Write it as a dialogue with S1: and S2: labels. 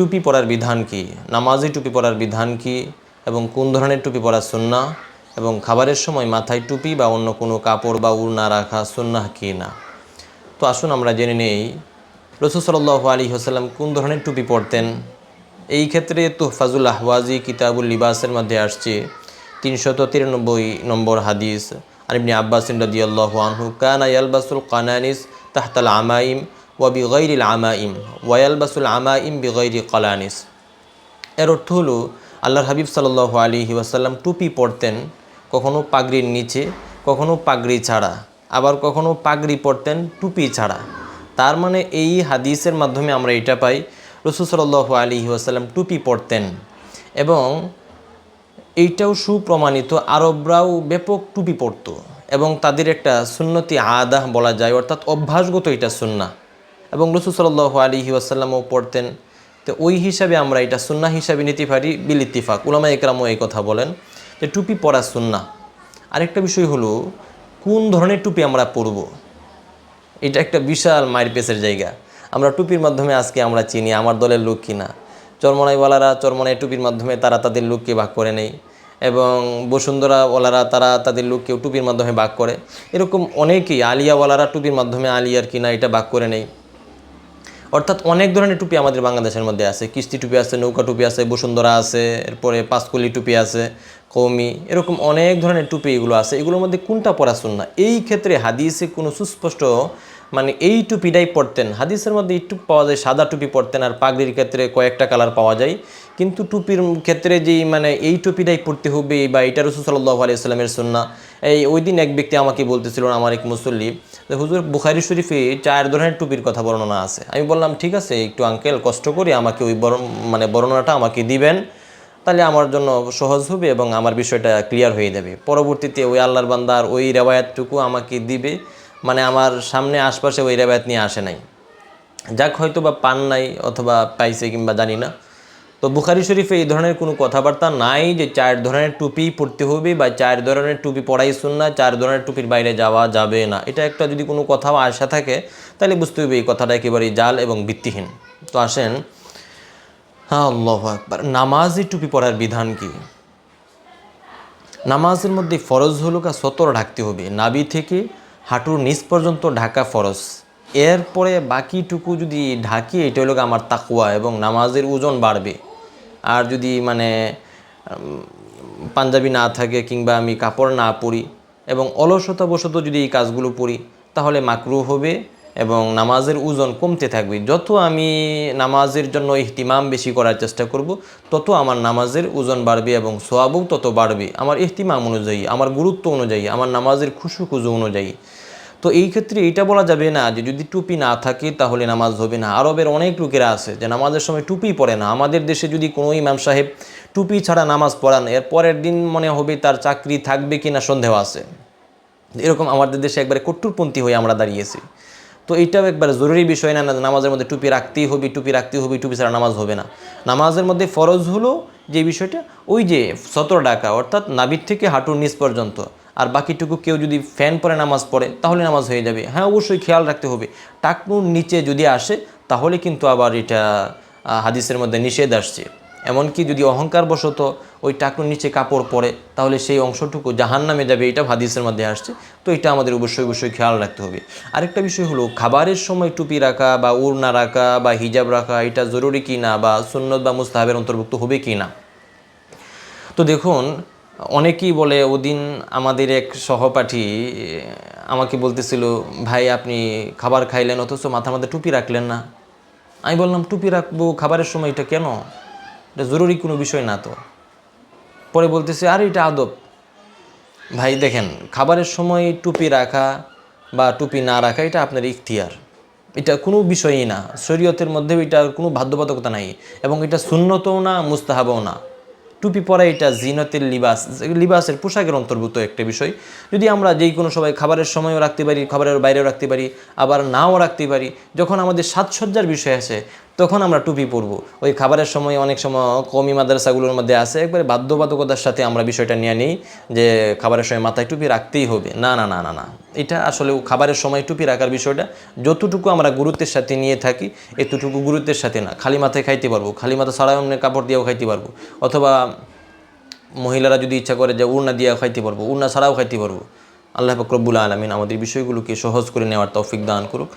S1: টুপি পরার বিধান কি, নামাজি টুপি পরার বিধান কি, এবং কোন ধরনের টুপি পরা সুন্নাহ, এবং খাবারের সময় মাথায় টুপি বা অন্য কোনো কাপড় বা ওড়না রাখা সুন্নাহ কি না। তো আসুন আমরা জেনে নেই রাসূল সাল্লাল্লাহু আলাইহি ওয়াসাল্লাম কোন ধরনের টুপি পরতেন। এই ক্ষেত্রে তুহফাজুল আহওয়াজি কিতাবুল লিবাসের মধ্যে আসছে 393 নম্বর হাদিস। আর ইবনে আব্বাস রাদিয়াল্লাহু আনহু কানা ইয়ালবাসুল কানানিস তাহতাল আমাইম ওয়া বিগাইরিল আমাইম ওয়া ইয়ালবাসুল আমাইম বিগাইরি কালানিস। এর অর্থ হলো আল্লাহর হাবিব সাল্লাল্লাহু আলাইহি ওয়াসাল্লাম টুপি পরতেন কখনো পাগড়ির নিচে, কখনো পাগড়ি ছাড়া, আবার কখনো পাগড়ি পরতেন টুপি ছাড়া। তার মানে এই হাদিসের মাধ্যমে আমরা এটা পাই রাসূল সাল্লাল্লাহু আলাইহি ওয়াসাল্লাম টুপি পরতেন, এবং এইটাও সুপ্রমাণিত আরবরাও ব্যাপক টুপি পরত এবং তাদের একটা সুন্নতি আদাহ বলা যায়, অর্থাৎ অভ্যাসগত এটা সুন্নাহ, এবং রাসূল সাল্লাল্লাহু আলাইহি ওয়াসাল্লামও পরতেন। তো ওই হিসাবে আমরা এটা সুন্নাহ হিসাবে নিতে পারি বিল ইত্তিফাক। উলামায়ে কেরামও এই কথা বলেন যে টুপি পরা সুন্নাহ। আরেকটা বিষয় হলো কোন ধরনের টুপি আমরা পরব, এটা একটা বিশাল মায়ের পেছের জায়গা। আমরা টুপির মাধ্যমে আজকে আমরা চিনি আমার দলের লোক কিনা। চরমনাইওয়ালারা চরমনাই টুপির মাধ্যমে তারা তাদের লোককে ভাগ করে নেয়, এবং বসুন্ধরাওয়ালারা তারা তাদের লোককেও টুপির মাধ্যমে ভাগ করে। এরকম অনেকেই আলিয়াওয়ালারা টুপির মাধ্যমে আলিয়ার কিনা এটা ভাগ করে নেয়। অর্থাৎ অনেক ধরনের টুপি আমাদের বাংলাদেশের মধ্যে আছে। কিস্তি টুপি আছে, নৌকা টুপি আছে, বসুন্ধরা আছে, এরপরে পাঁচকলি টুপি আছে, কৌমি, এরকম অনেক ধরনের টুপি এগুলো আছে। এগুলোর মধ্যে কোনটা পরা সুন্নাহ? এই ক্ষেত্রে হাদিসে কোনো সুস্পষ্ট এই টুপিটাই পরতেন। হাদিসের মধ্যে একটু পাওয়া যায় সাদা টুপি পরতেন, আর পাগড়ির ক্ষেত্রে কয়েকটা কালার পাওয়া যায়। কিন্তু টুপির ক্ষেত্রে যেই এই টুপিটাই পরতে হবে বা এটা রাসূল সাল্লাল্লাহু আলাইহি ওয়াসাল্লামের সুন্নাহ। ওই দিন এক ব্যক্তি আমাকে বলতেছিল, আমার এক মুসল্লি, যে হুজুর বুখারী শরীফে 4 ধরনের টুপির কথা বর্ণনা আছে। আমি বললাম ঠিক আছে, একটু আঙ্কেল কষ্ট করে আমাকে ওই বর্ণনাটা আমাকে দিবেন, তাহলে আমার জন্য সহজ হবে এবং আমার বিষয়টা ক্লিয়ার হয়ে যাবে। পরবর্তীতে ওই আল্লাহর বান্দার ওই রেওয়ায়াতটুকু আমাকে দিবে, আমার সামনে আশপাশে ওই রেওয়ায়াত নিয়ে আসে নাই। যাক, হয়তো বা পান নাই অথবা পাইছে কিংবা জানি না। তো বুখারী শরীফে এই ধরনের কোনো কথাবার্তা নাই যে 4 ধরনের টুপি পরতে হবে বা 4 ধরনের টুপি পরাই সুন্নাহ, 4 ধরনের টুপির বাইরে যাওয়া যাবে না। এটা একটা যদি কোনো কথাও আসা থাকে তাহলে বুঝতে হবে এই কথাটা একেবারেই জাল এবং ভিত্তিহীন। তো আসেন, হ্যাঁ, আল্লাহু আকবার, নামাজি টুপি পরার বিধান কি? নামাজের মধ্যে ফরজ হলো সতর ঢাকতে হবে, নাভি থেকে হাঁটুর নিচ পর্যন্ত ঢাকা ফরজ। এরপরে বাকিটুকু যদি ঢাকি, এটা হলো আমার তাকওয়া এবং নামাজের ওজন বাড়বে। আর যদি পাঞ্জাবি না থাকে কিংবা আমি কাপড় না পরি এবং অলসতাবশত যদি এই কাজগুলো পরি, তাহলে মাকরুহ হবে এবং নামাজের ওজন কমতে থাকবে। যত আমি নামাজের জন্য ইহতিমাম বেশি করার চেষ্টা করব, তত আমার নামাজের ওজন বাড়বে এবং সওয়াবও তত বাড়বে, আমার ইহতিমাম অনুযায়ী, আমার গুরুত্ব অনুযায়ী, আমার নামাজের খুশু অনুযায়ী। তো এই ক্ষেত্রে এটা বলা যাবে না যে যদি টুপি না থাকে তাহলে নামাজ হবে না। আরবের অনেক লোকেরা আছে যে নামাজের সময় টুপি পরে না। আমাদের দেশে যদি কোনো ইমাম সাহেব টুপি ছাড়া নামাজ পড়ান, এর পরের দিন মনে হবে তার চাকরি থাকবে কি না সন্দেহ আছে। এরকম আমাদের দেশে একবারে কট্টরপন্থী হয়ে আমরা দাঁড়িয়েছি। তো এইটাও একবারে জরুরি বিষয় না, নামাজের মধ্যে টুপি রাখতেই হবে, টুপি ছাড়া নামাজ হবে না। নামাজের মধ্যে ফরজ হলো যে বিষয়টা, ওই যে সতর ডাকা, অর্থাৎ নাভির থেকে হাঁটুর নিচ পর্যন্ত। আর বাকিটুকু কেউ যদি ফ্যান পরে নামাজ পড়ে তাহলে নামাজ হয়ে যাবে। হ্যাঁ, অবশ্যই খেয়াল রাখতে হবে, টাকনুর নিচে যদি আসে তাহলে কিন্তু আবার এটা হাদিসের মধ্যে নিষেধ আসছে। এমনকি যদি অহংকারবশত ওই টাকনুর নিচে কাপড় পরে তাহলে সেই অংশটুকু জাহান্নামে যাবে, এটা হাদিসের মধ্যে আসছে। তো এটা আমাদের অবশ্যই খেয়াল রাখতে হবে। আরেকটা বিষয় হলো খাবারের সময় টুপি রাখা বা ওড়না রাখা বা হিজাব রাখা, এটা জরুরি কি না বা সুন্নত বা মুস্তাহাবের অন্তর্ভুক্ত হবে কি না। তো দেখুন, অনেকেই বলে, ওদিন আমাদের এক সহপাঠী আমাকে বলতেছিল, ভাই আপনি খাবার খাইলেন অথচ মাথার মধ্যে টুপি রাখলেন না। আমি বললাম টুপি রাখবো খাবারের সময়, এটা কেন? এটা জরুরি কোনো বিষয় না তো। পরে বলতেছে, আরে এটা আদব। ভাই দেখেন, খাবারের সময় টুপি রাখা বা টুপি না রাখা এটা আপনার ইখতিয়ার, এটা কোনো বিষয়ই না। শরীয়তের মধ্যে এটার কোনো বাধ্যবাধকতা নাই এবং এটা সুন্নতও না, মুস্তাহাবও না। টুপি পরা এটা জিনতের লিবাসের পোশাকের অন্তর্ভুক্ত একটা বিষয়। যদি আমরা যেই কোনো সময় খাবারের সময়ও রাখতে পারি, খাবারের বাইরেও রাখতে পারি, আবার নাও রাখতে পারি। যখন আমাদের সাজসজ্জার বিষয় আছে, তখন আমরা টুপি পরবো। ওই খাবারের সময় অনেক সময় কওমি মাদ্রাসাগুলোর মধ্যে আছে একবারে বাধ্যবাধকতার সাথে আমরা বিষয়টা নিয়ে নিই যে খাবারের সময় মাথায় টুপি রাখতেই হবে। না না না না না, এটা আসলে খাবারের সময় টুপি রাখার বিষয়টা যতটুকু আমরা গুরুত্বের সাথে নিয়ে থাকি এতটুকু গুরুত্বের সাথে না। খালি মাথায় খাইতে পারবো, খালি মাথা ছাড়াও এমনি কাপড় দিয়েও খাইতে পারবো, অথবা মহিলারা যদি ইচ্ছা করে যে উড়না দিয়েও খাইতে পারবো, উড়না ছাড়াও খাইতে পারবো। আল্লাহ পাক রব্বুল আলামিন আমাদের বিষয়গুলোকে সহজ করে নেওয়ার তৌফিক দান করুক।